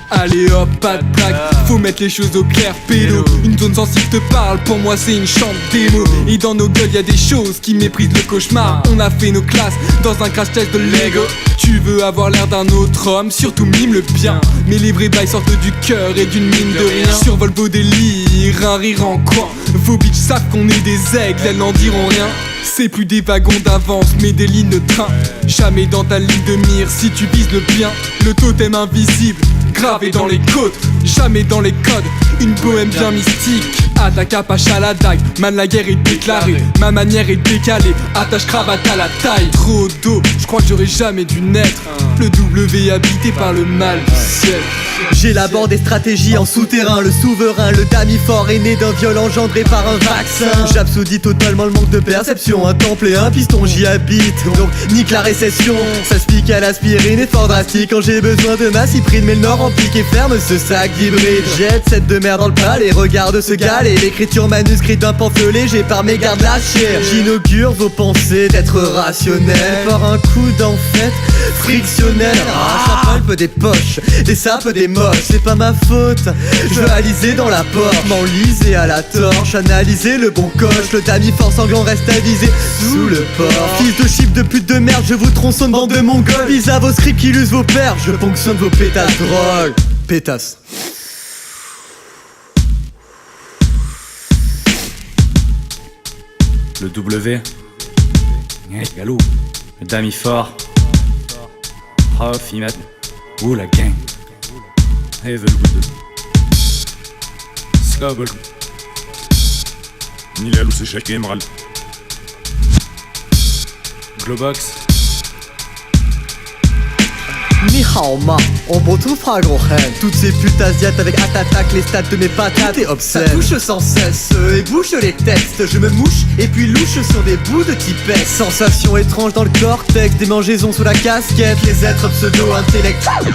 Allez hop, pas de blague, faut mettre les choses au clair, pédo. Une zone sensible te parle, pour moi c'est une chambre démo. Et dans nos gueules y'a des choses qui méprisent le cauchemar. On a fait nos classes dans un crash test de Lego. Tu veux avoir l'air d'un autre homme, surtout mime le bien. Mais les vrais bails sortent du cœur et d'une mine de rien. Survole vos délires, un rire en coin. Vos bitches savent qu'on est des aigles, elles n'en diront rien. C'est plus des wagons d'avance mais des lignes de train. Jamais dans ta ligne de mire si tu vises le bien. Le totem invisible gravé dans les côtes, jamais dans les codes. Une bohème bien mystique. Attaque Apache à la dague, man la guerre est déclarée. Ma manière est décalée, attache cravate à la taille. Trop d'eau, je crois que j'aurais jamais dû naître. Le W habité par le mal du ciel. J'élabore des stratégies en souterrain. Le souverain, le dami fort est né d'un viol engendré par un vaccin. J'absoudis totalement le manque de perception. Un temple et un piston, j'y habite, donc nique la récession. Ça se pique à l'aspirine, effort drastique quand j'ai besoin de ma cyprine. Mais le nord en pique et ferme ce sac d'hybride. Jette cette de merde dans le palais, regarde ce galet. L'écriture manuscrite d'un pamphlet léger par mes gardes lâchés. J'inaugure vos pensées d'être rationnel par un coup d'enfête frictionnel. Ça pulpe des poches, des sapes, des moches. C'est pas ma faute, je veux aliser dans la porte. M'enliser à la torche, analyser le bon coche. Le dami fort sanglant reste avisé sous le port. Fils de chip de pute de merde, je vous tronçonne bande de mongols. Vise à vos scripts qui lusent vos pères, je fonctionne vos pétasses drogue. Pétasse. Le W, galop, le dami fort, Prof, Imat, ou la gang, Evelwood, Skabel, Nilal ou c'est chaque émerald, Globox, Ni hao ma, on retrouve gros haine. Toutes ces putes asiates avec attaque les stats de mes patates. Tout est obscène, ça touche sans cesse et bouche les textes. Je me mouche et puis louche sur des bouts de typette. Sensation étrange dans le cortex, des mangeaisons sous la casquette. Les êtres pseudo-intellectuels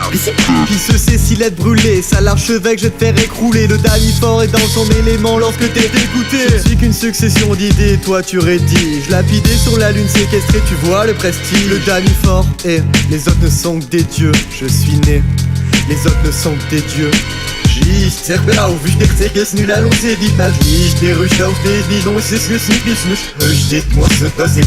qui se cécilette brûlée. Ça l'archevêque, je te faire écrouler. Le dami fort est dans son élément lorsque t'es dégoûté. Je suis qu'une succession d'idées, toi tu rédiges. Lapidé sur la lune séquestrée, tu vois le prestige. Le dami fort et les autres ne sont que des dieux. Je suis né, les autres ne sont que des dieux. J'iste, serbe auf, ich denk, es nul à l'on c'est vite mal. J'iste, des ruches auf des bidons, c'est ce que c'est plus mouche. J'dit, moi se passer.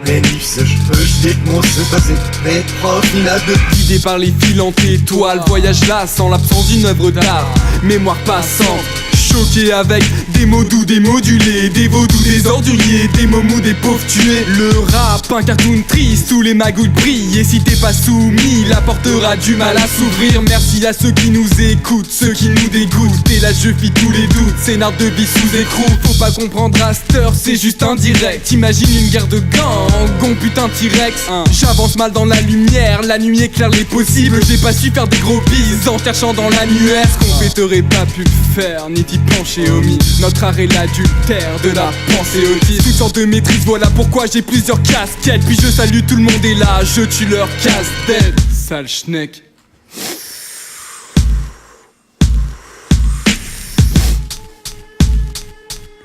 Mais j'dit, moi se passer. Mais prof, il a de. Guidé par les filantes étoiles, voyage là sans l'absence d'une œuvre d'art. Mémoire passante, choqué avec des mots doux, des modulés, des vaudous, des orduriers, des mots mous, des pauvres tués. Le rap, un cartoon triste où les magouilles brillent. Et si t'es pas soumis, la porte aura du mal à s'ouvrir. Merci à ceux qui nous écoutent, ceux qui nous dégoûtent. Et là je vis tous les doutes, scénar de vie sous écrou. Faut pas comprendre à cette heure, c'est juste indirect. T'imagines une guerre de gang, putain T-Rex. J'avance mal dans la lumière, la nuit éclaire les possibles. J'ai pas su faire des gros bises en cherchant dans l'annuaire ce qu'on fait t'aurait pas pu faire, ni t'y pencher omis. Notre art est l'adultère de la pensée autiste. Toutes sortes de maîtrise, voilà pourquoi j'ai plusieurs casquettes. Puis je salue tout le monde et là je tue leur casse-tête. Sale schneck.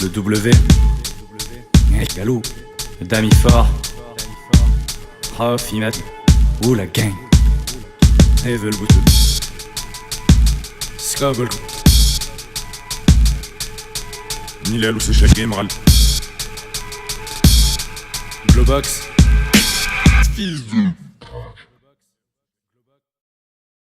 le W, galop, le dami fort, Prof, Imat, ou la gang, Evelwood, Skabel, Nilal ou c'est chaque émerald, Globox, fils de.